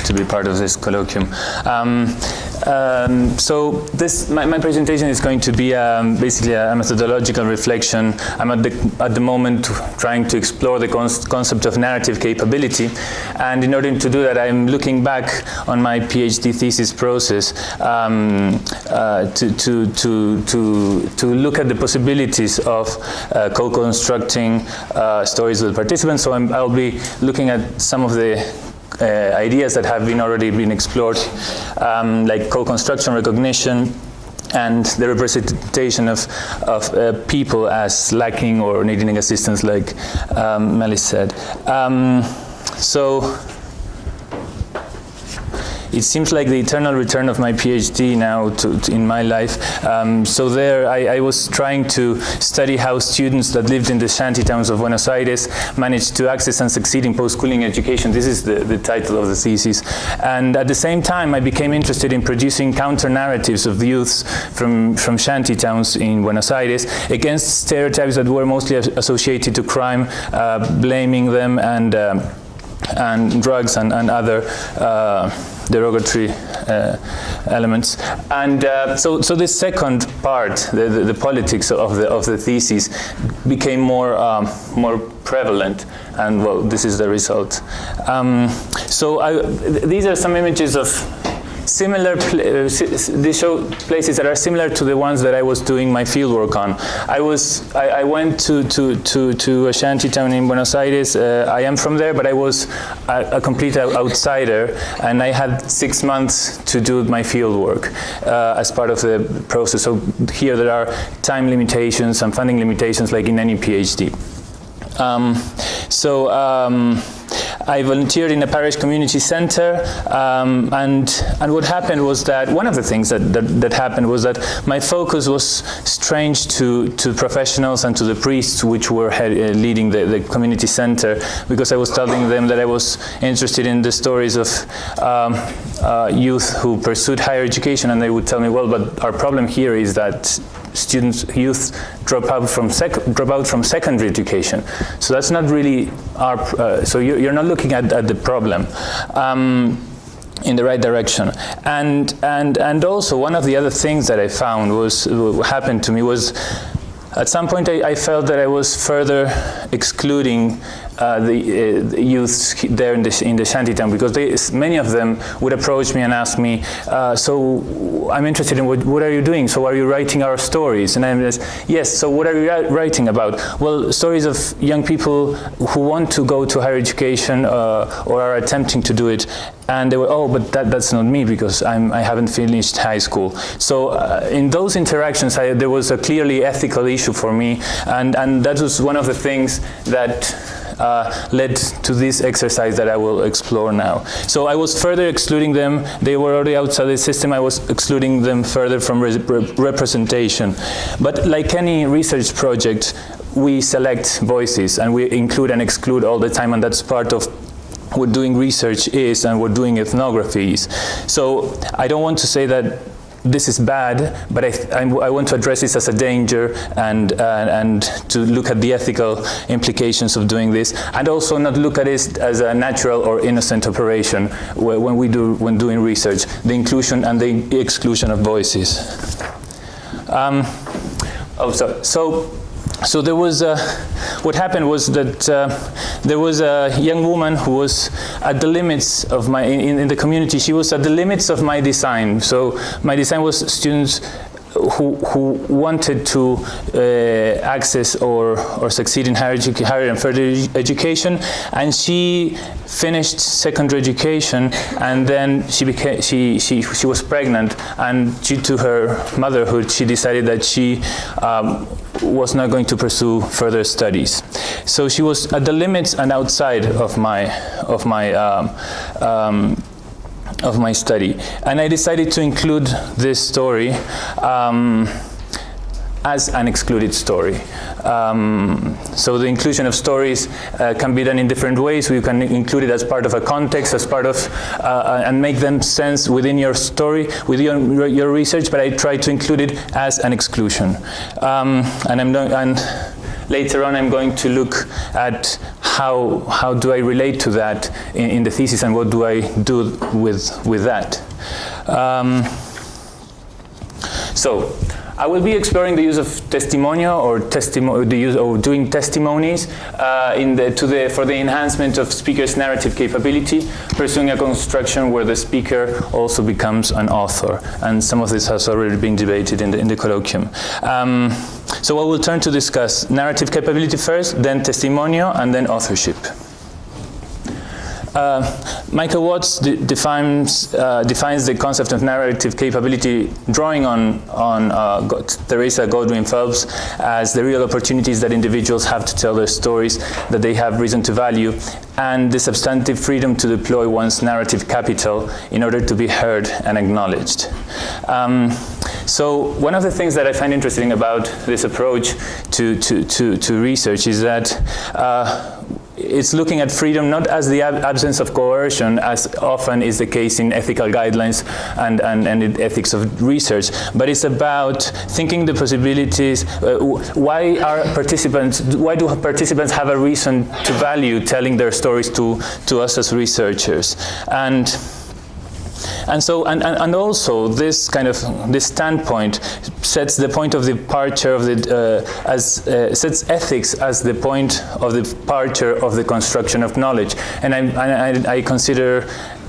to be part of this colloquium. So my presentation is going to be basically a methodological reflection. I'm at the moment trying to explore the concept of narrative capability, and in order to do that, I'm looking back on my PhD thesis process to look at the possibilities of co-constructing stories with participants. So I'll be looking at some of the ideas that have already been explored, like co-construction, recognition, and the representation of people as lacking or needing assistance, like Melis said. So it seems like the eternal return of my PhD now in my life. So there I was trying to study how students that lived in the shanty towns of Buenos Aires managed to access and succeed in post-schooling education. This is the title of the thesis. And at the same time, I became interested in producing counter-narratives of the youths from shanty towns in Buenos Aires against stereotypes that were mostly associated to crime, blaming them and drugs and other derogatory elements. And so this second part, the politics of the thesis, became more prevalent, and well, this is the result. These are some images of similar, these show places that are similar to the ones that I was doing my fieldwork on. I went to a shanty town in Buenos Aires. I am from there, but I was a complete outsider, and I had 6 months to do my fieldwork as part of the process. So here there are time limitations and funding limitations, like in any PhD. I volunteered in a parish community center, and what happened was that one of the things that happened was that my focus was strange to professionals and to the priests which were leading the community center, because I was telling them that I was interested in the stories of youth who pursued higher education, and they would tell me, well, but our problem here is that youth drop out from secondary education. So that's not really so you're not looking at the problem in the right direction. And also one of the other things that I found happened to me was, at some point I felt that I was further excluding the youths there in the shantytown, because many of them would approach me and ask me, so I'm interested in what are you doing? So are you writing our stories? And I'm just, yes, so what are you writing about? Well, stories of young people who want to go to higher education or are attempting to do it. And they were, oh, but that's not me, because I haven't finished high school. So in those interactions, there was a clearly ethical issue for me, and that was one of the things that led to this exercise that I will explore now. So I was further excluding them. They were already outside the system. I was excluding them further from representation. But like any research project, we select voices, and we include and exclude all the time, and that's part of what doing research is and what doing ethnography is. So I don't want to say that this is bad, but I want to address this as a danger, and to look at the ethical implications of doing this, and also not look at it as a natural or innocent operation when doing research, the inclusion and the exclusion of voices. So there was, what happened was that there was a young woman who was at the limits of in the community. She was at the limits of my design. So my design was students who wanted to access or succeed in higher and further education, and she finished secondary education, and then she was pregnant, and due to her motherhood, she decided that she was not going to pursue further studies. So she was at the limits and outside of my study, and I decided to include this story as an excluded story. So the inclusion of stories can be done in different ways. You can include it as part of a context, as part of, and make them sense within your story, within your research, but I try to include it as an exclusion. later on I'm going to look at how do I relate to that in the thesis, and what do I do with that. So I will be exploring the use of testimonio, or the use of doing testimonies for the enhancement of speaker's narrative capability, pursuing a construction where the speaker also becomes an author. And some of this has already been debated in the colloquium. So I will turn to discuss narrative capability first, then testimonio, and then authorship. Michael Watts defines the concept of narrative capability, drawing on Teresa Godwin Phelps, as the real opportunities that individuals have to tell their stories that they have reason to value, and the substantive freedom to deploy one's narrative capital in order to be heard and acknowledged. So one of the things that I find interesting about this approach to research is that it's looking at freedom not as the absence of coercion, as often is the case in ethical guidelines and in ethics of research, but it's about thinking the possibilities. Why do participants have a reason to value telling their stories to us as researchers? And also this standpoint sets the point of departure of sets ethics as the point of departure of the construction of knowledge. And I consider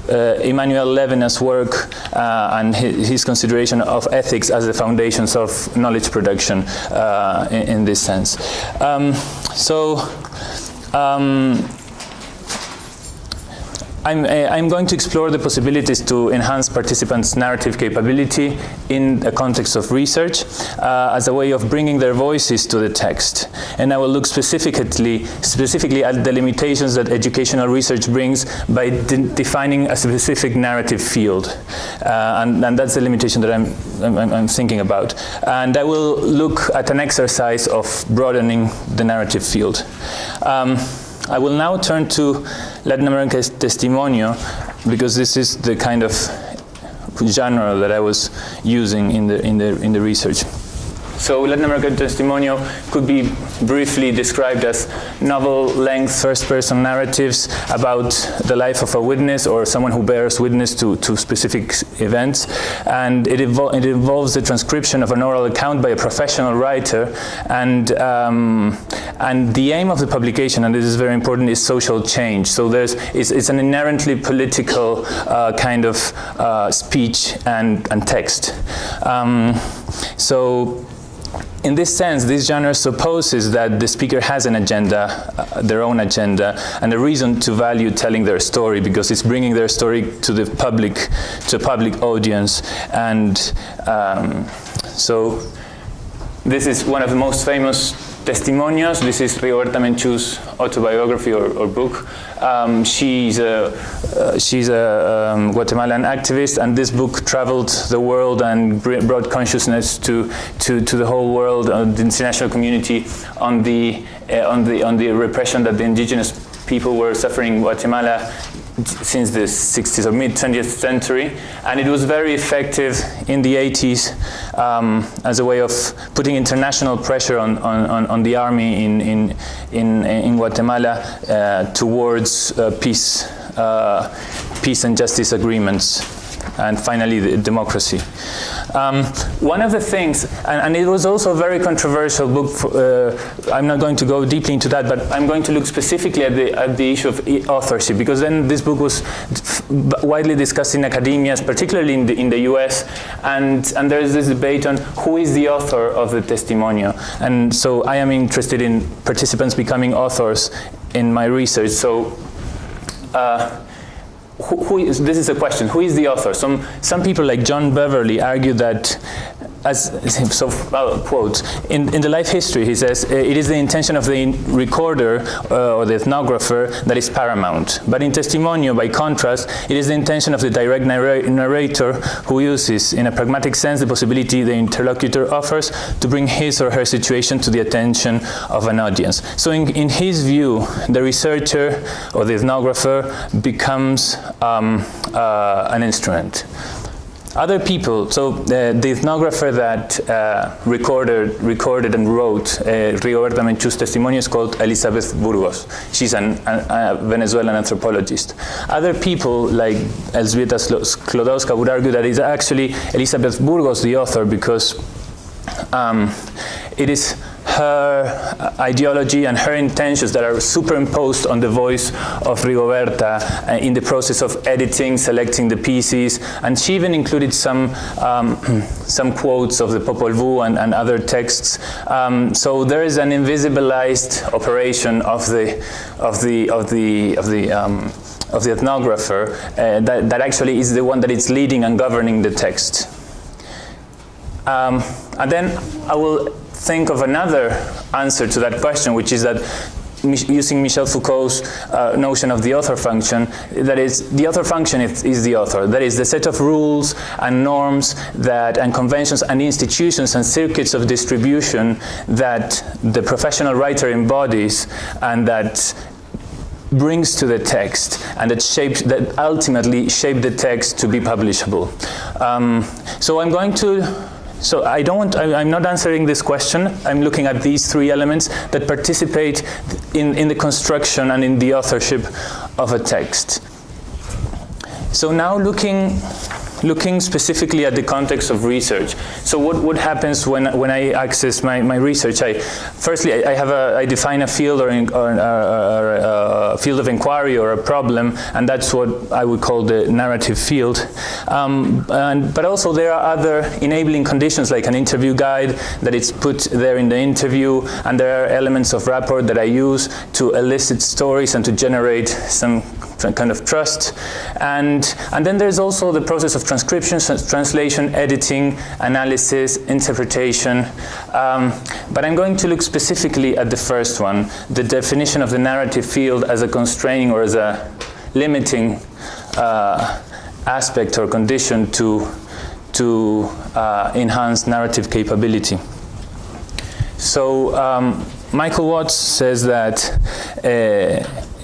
Emmanuel Levinas's work and his consideration of ethics as the foundations of knowledge production in this sense. I'm going to explore the possibilities to enhance participants' narrative capability in the context of research as a way of bringing their voices to the text. And I will look specifically at the limitations that educational research brings by defining a specific narrative field. And that's the limitation that I'm thinking about. And I will look at an exercise of broadening the narrative field. I will now turn to Latin American testimonio, because this is the kind of genre that I was using in the research. So Latin American testimonio could be briefly described as novel-length first-person narratives about the life of a witness or someone who bears witness to specific events. And it involves the transcription of an oral account by a professional writer. And the aim of the publication, and this is very important, is social change. So it's an inherently political kind of speech and text. So in this sense, this genre supposes that the speaker has an agenda, their own agenda, and a reason to value telling their story, because it's bringing their story to the public, to a public audience. And so this is one of the most famous testimonios. This is Rigoberta Menchu's autobiography or book. She's a Guatemalan activist, and this book traveled the world and brought consciousness to the whole world, the international community, on the repression that the indigenous people were suffering in Guatemala since the 60s or mid-20th century. And it was very effective in the 80s as a way of putting international pressure on the army in Guatemala towards peace and justice agreements, and finally the democracy. One of the things, and it was also a very controversial book, I'm not going to go deeply into that, but I'm going to look specifically at the issue of authorship, because then this book was widely discussed in academia, particularly in the US, and there is this debate on who is the author of the testimonio. And so I am interested in participants becoming authors in my research. So this is a question: who is the author? Some people like John Beverly argue that, quote, in the life history, he says, it is the intention of the recorder or the ethnographer that is paramount. But in testimonio, by contrast, it is the intention of the direct narrator who uses, in a pragmatic sense, the possibility the interlocutor offers to bring his or her situation to the attention of an audience. So in his view, the researcher or the ethnographer becomes an instrument. Other people, so the ethnographer that recorded and wrote Rigoberta Menchú's Testimonio is called Elizabeth Burgos. She's a Venezuelan anthropologist. Other people, like Elżbieta Sklodowska, would argue that it's actually Elizabeth Burgos, the author, because it is her ideology and her intentions that are superimposed on the voice of Rigoberta in the process of editing, selecting the pieces, and she even included some quotes of the Popol Vuh and other texts. So there is an invisibilized operation of the ethnographer that actually is the one that is leading and governing the text. And then I will think of another answer to that question, which is that using Michel Foucault's notion of the author function, that is, the author function is the author. That is, the set of rules and norms and conventions and institutions and circuits of distribution that the professional writer embodies and that brings to the text, and that ultimately shape the text to be publishable. So I'm not answering this question. I'm looking at these three elements that participate in the construction and in the authorship of a text. So now looking specifically at the context of research. So what happens when I access my research? Firstly, I define a field or a field of inquiry or a problem, and that's what I would call the narrative field. But also there are other enabling conditions, like an interview guide that is put there in the interview, and there are elements of rapport that I use to elicit stories and to generate some kind of trust. And then there's also the process of transcription, translation, editing, analysis, interpretation. But I'm going to look specifically at the first one, the definition of the narrative field as a constraining or as a limiting aspect or condition to enhance narrative capability. So Michael Watts says that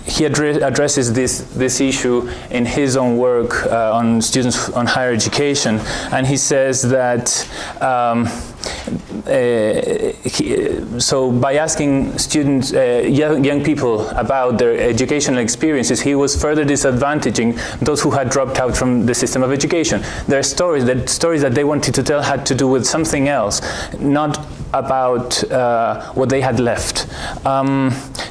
he addresses this issue in his own work on students on higher education, and he says that so by asking students, young people about their educational experiences, he was further disadvantaging those who had dropped out from the system of education. Their stories that they wanted to tell had to do with something else, not about what they had left.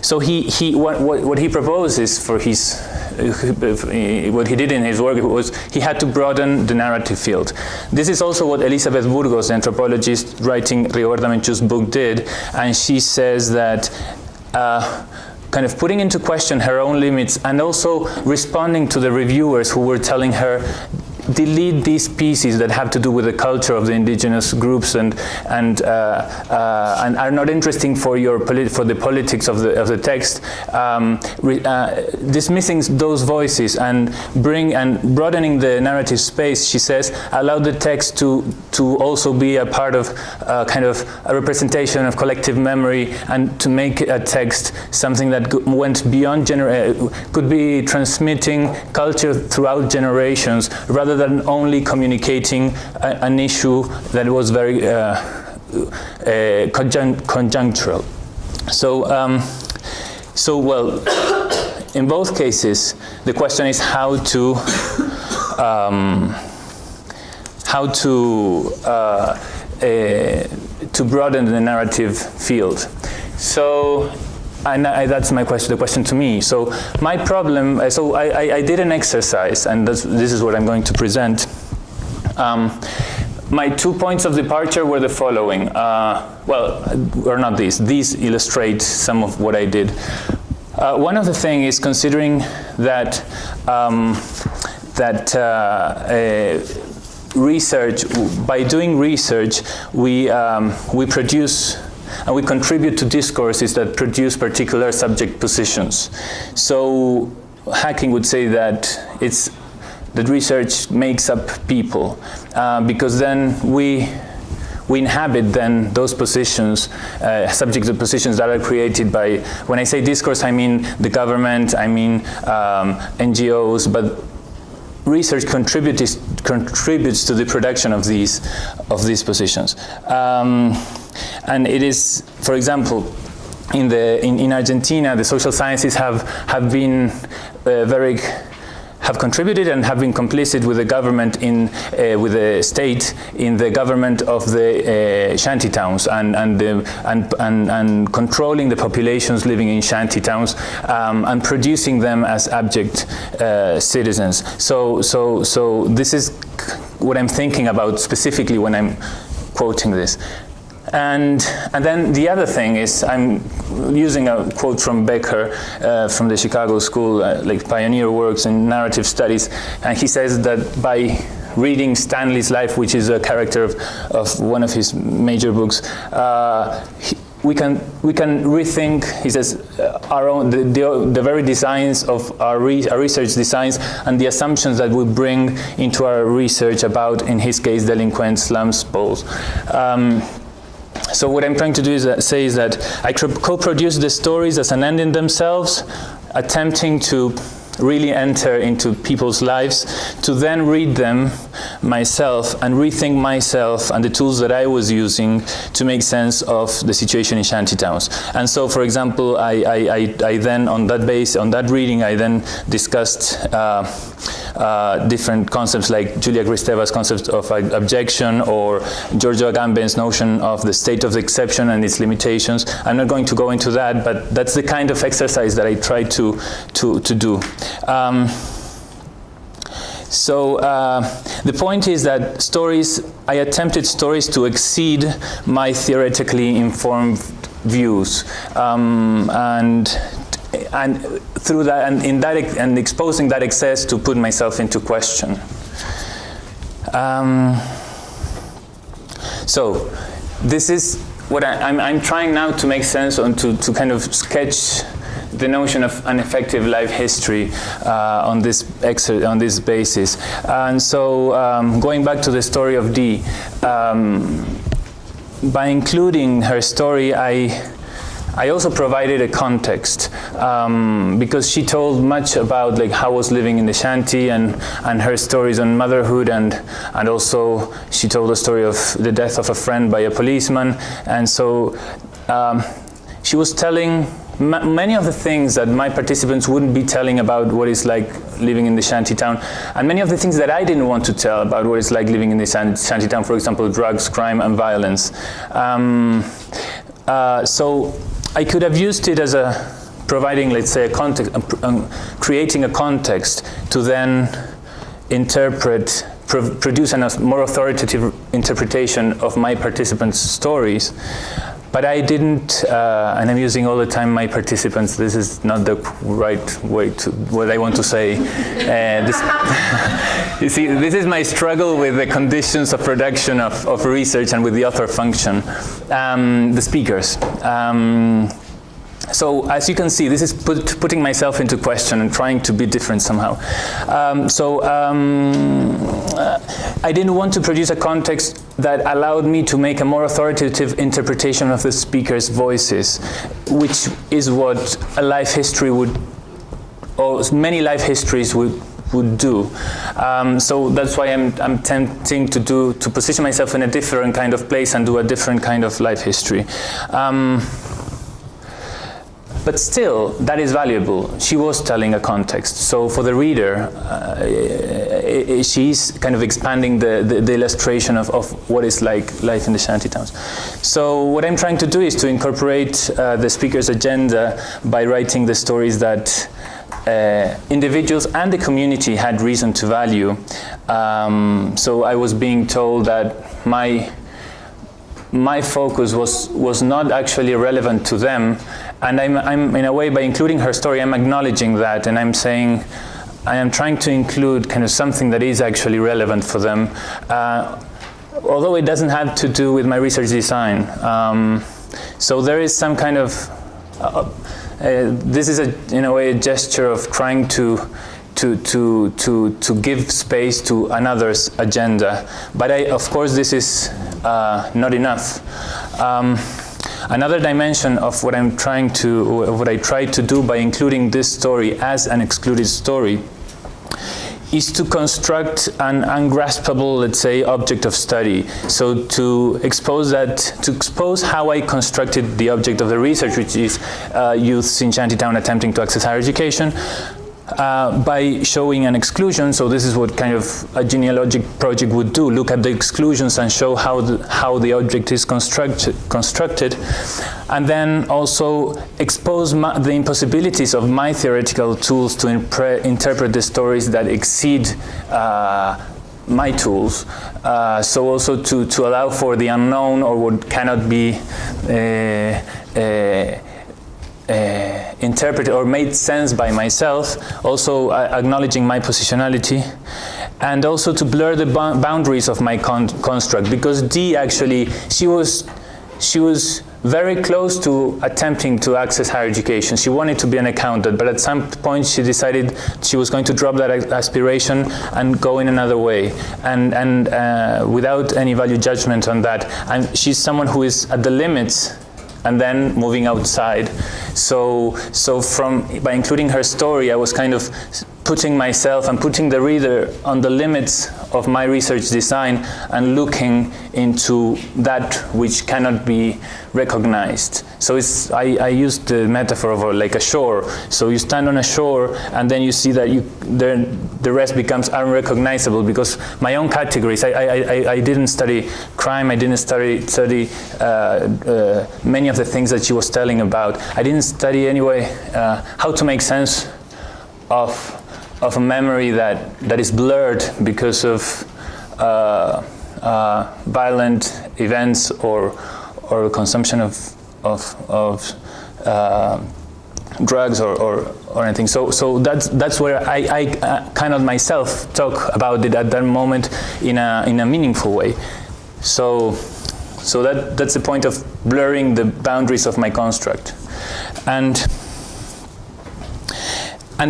So what he proposes for his what he did in his work was he had to broaden the narrative field. This is also what Elizabeth Burgos, the anthropologist writing Rigoberta Menchú's book, did, and she says that kind of putting into question her own limits and also responding to the reviewers who were telling her, delete these pieces that have to do with the culture of the indigenous groups and are not interesting for the politics of the text. Dismissing those voices and broadening the narrative space, she says, allow the text to also be a part of kind of a representation of collective memory, and to make a text something that went beyond could be transmitting culture throughout generations, rather than only communicating an issue that was very conjunctural. So well, in both cases, the question is how to broaden the narrative field. So. And that's my question, the question to me. So my problem, so I did an exercise, and this is what I'm going to present. My 2 points of departure were the following. Or not these. These illustrate some of what I did. One of the things is considering that research, by doing research, we produce and we contribute to discourses that produce particular subject positions. So Hacking would say that that research makes up people, because then we inhabit then those positions, subject positions that are created by, when I say discourse, I mean the government, I mean NGOs, but research contributes to the production of these positions. And it is, for example, in Argentina, the social sciences have contributed and have been complicit with the government with the state in the government of the shanty towns and controlling the populations living in shanty towns and producing them as abject citizens. So this is what I'm thinking about specifically when I'm quoting this. And then the other thing is, I'm using a quote from Becker from the Chicago School, like pioneer works in narrative studies, and he says that by reading Stanley's life, which is a character of one of his major books, we can rethink, he says, our own the very designs of our research designs and the assumptions that we bring into our research about, in his case, delinquents, slums, Poles. So what I'm trying to do is say is that I co-produce the stories as an end in themselves, attempting to really enter into people's lives, to then read them myself and rethink myself and the tools that I was using to make sense of the situation in shantytowns. And so, for example, I then, on that reading, I then discussed different concepts like Julia Kristeva's concept of objection, or Giorgio Agamben's notion of the state of the exception and its limitations. I'm not going to go into that, but that's the kind of exercise that I try to do. So the point is that I attempted stories to exceed my theoretically informed views, and through that, and exposing that excess, to put myself into question. So this is what I'm trying now to make sense on, to kind of sketch the notion of an effective life history on this basis. And so going back to the story of Dee, by including her story, I also provided a context, because she told much about like how I was living in the shanty and her stories on motherhood, and also she told the story of the death of a friend by a policeman. And so she was telling many of the things that my participants wouldn't be telling about what it's like living in the shanty town, and many of the things that I didn't want to tell about what it's like living in the shanty town, for example, drugs, crime, and violence. So I could have used it as providing, let's say, a context, creating a context to then produce a more authoritative interpretation of my participants' stories. But I didn't, and I'm using all the time my participants. This is not the right way to what I want to say. You see, this is my struggle with the conditions of production of research and with the author function. The speakers. So as you can see, this is putting myself into question and trying to be different somehow. I didn't want to produce a context that allowed me to make a more authoritative interpretation of the speakers' voices, which is what a life history would, or many life histories would do. So that's why I'm tempting to position myself in a different kind of place and do a different kind of life history. But still, that is valuable. She was telling a context. So for the reader, she's kind of expanding the illustration of what is like life in the shantytowns. So what I'm trying to do is to incorporate the speaker's agenda by writing the stories that individuals and the community had reason to value. So I was being told that my focus was not actually relevant to them, and I'm in a way, by including her story, I'm acknowledging that, and I'm saying I am trying to include kind of something that is actually relevant for them, although it doesn't have to do with my research design. So there is some kind of this is in a way a gesture of trying to give space to another's agenda. But of course, this is not enough. Another dimension of what I tried to do by including this story as an excluded story is to construct an ungraspable, let's say, object of study. So to expose how I constructed the object of the research, which is youths in shantytown attempting to access higher education, by showing an exclusion. So this is what kind of a genealogic project would do: look at the exclusions and show how the object is constructed, and then also expose the impossibilities of my theoretical tools to interpret the stories that exceed my tools. So also to allow for the unknown, or what cannot be interpreted or made sense by myself, also acknowledging my positionality, and also to blur the boundaries of my construct, because Dee actually, she was very close to attempting to access higher education. She wanted to be an accountant, but at some point she decided she was going to drop that aspiration and go in another way, and without any value judgment on that. And she's someone who is at the limits and then moving outside. So by including her story, I was kind of putting myself and putting the reader on the limits of my research design and looking into that which cannot be recognized. So I used the metaphor of like a shore. So you stand on a shore and then you see that the rest becomes unrecognizable, because my own categories, I didn't study crime, I didn't study many of the things that she was telling about. I didn't study anyway how to make sense of a memory that is blurred because of violent events or consumption of drugs or anything. So that's where I kind of myself talk about it at that moment in a meaningful way. So that's the point of blurring the boundaries of my construct. And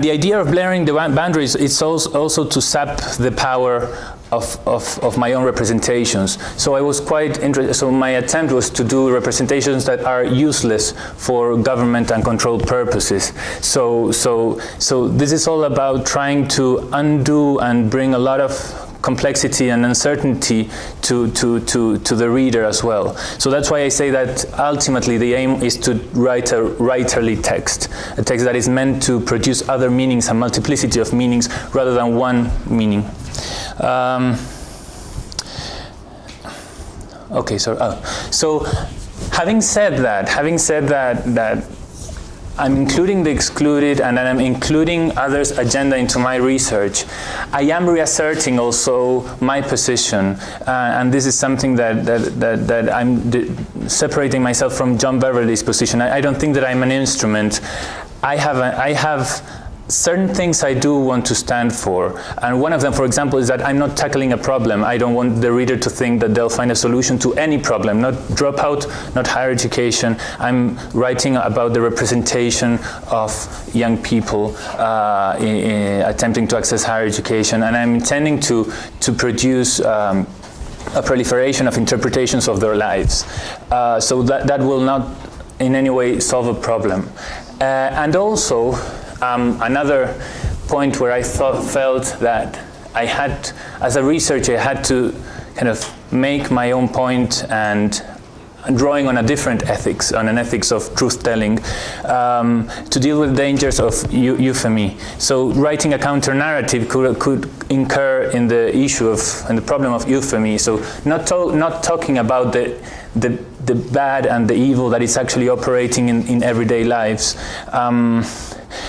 the idea of blurring the boundaries is also to sap the power of my own representations. So I was quite interested, so my attempt was to do representations that are useless for government and control purposes. So this is all about trying to undo and bring a lot of complexity and uncertainty to the reader as well. So that's why I say that ultimately the aim is to write a writerly text, a text that is meant to produce other meanings, a multiplicity of meanings rather than one meaning. Okay, so having said that I'm including the excluded and then I'm including others' agenda into my research, I am reasserting also my position, and this is something that I'm separating myself from John Beverly's position. I don't think that I'm an instrument. I have certain things I do want to stand for, and one of them, for example, is that I'm not tackling a problem. I don't want the reader to think that they'll find a solution to any problem, not dropout, not higher education. I'm writing about the representation of young people attempting to access higher education, and I'm intending to produce a proliferation of interpretations of their lives. So that will not in any way solve a problem. And also, another point where I felt that I had, as a researcher, I had to kind of make my own point and drawing on a different ethics, on an ethics of truth-telling, to deal with dangers of euphemy. So writing a counter-narrative could incur in the issue of, and the problem of euphemy. So not talking about the bad and the evil that is actually operating in everyday lives.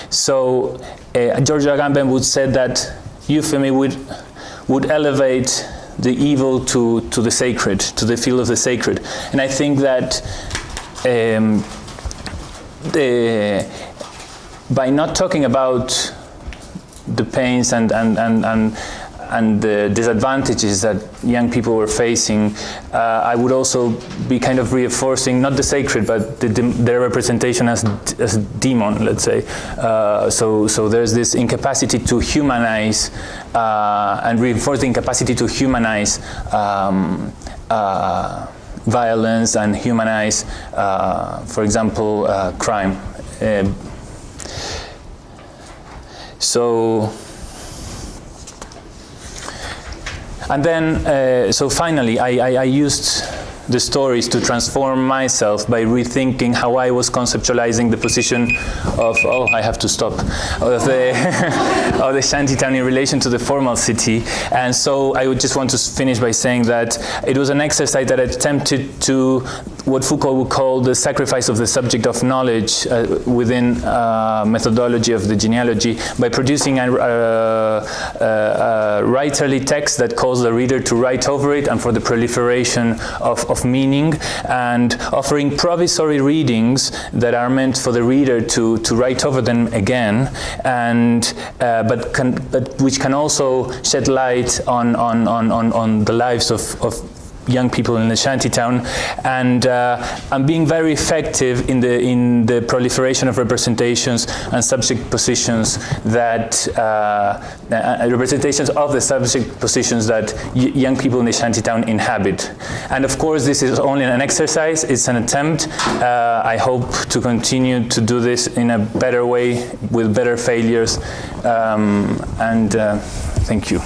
So George Agamben would say that euphemy would elevate the evil to the sacred, to the field of the sacred. And I think that by not talking about the pains and the disadvantages that young people were facing, I would also be kind of reinforcing not the sacred, but their representation as demon, let's say. So there's this incapacity to humanize and reinforce the incapacity to humanize violence and humanize, for example, crime. And then, so finally, I used the stories to transform myself by rethinking how I was conceptualizing the position of, I have to stop, of the shantytown in relation to the formal city. And so I would just want to finish by saying that it was an exercise that attempted to, what Foucault would call the sacrifice of the subject of knowledge within methodology of the genealogy, by producing a writerly text that calls the reader to write over it and for the proliferation of meaning, and offering provisory readings that are meant for the reader to write over them again, and but which can also shed light on the lives of young people in the shantytown, and being very effective in the proliferation of representations and subject positions that representations of the subject positions that young people in the shantytown inhabit. And of course, this is only an exercise; it's an attempt. I hope to continue to do this in a better way with better failures. Thank you.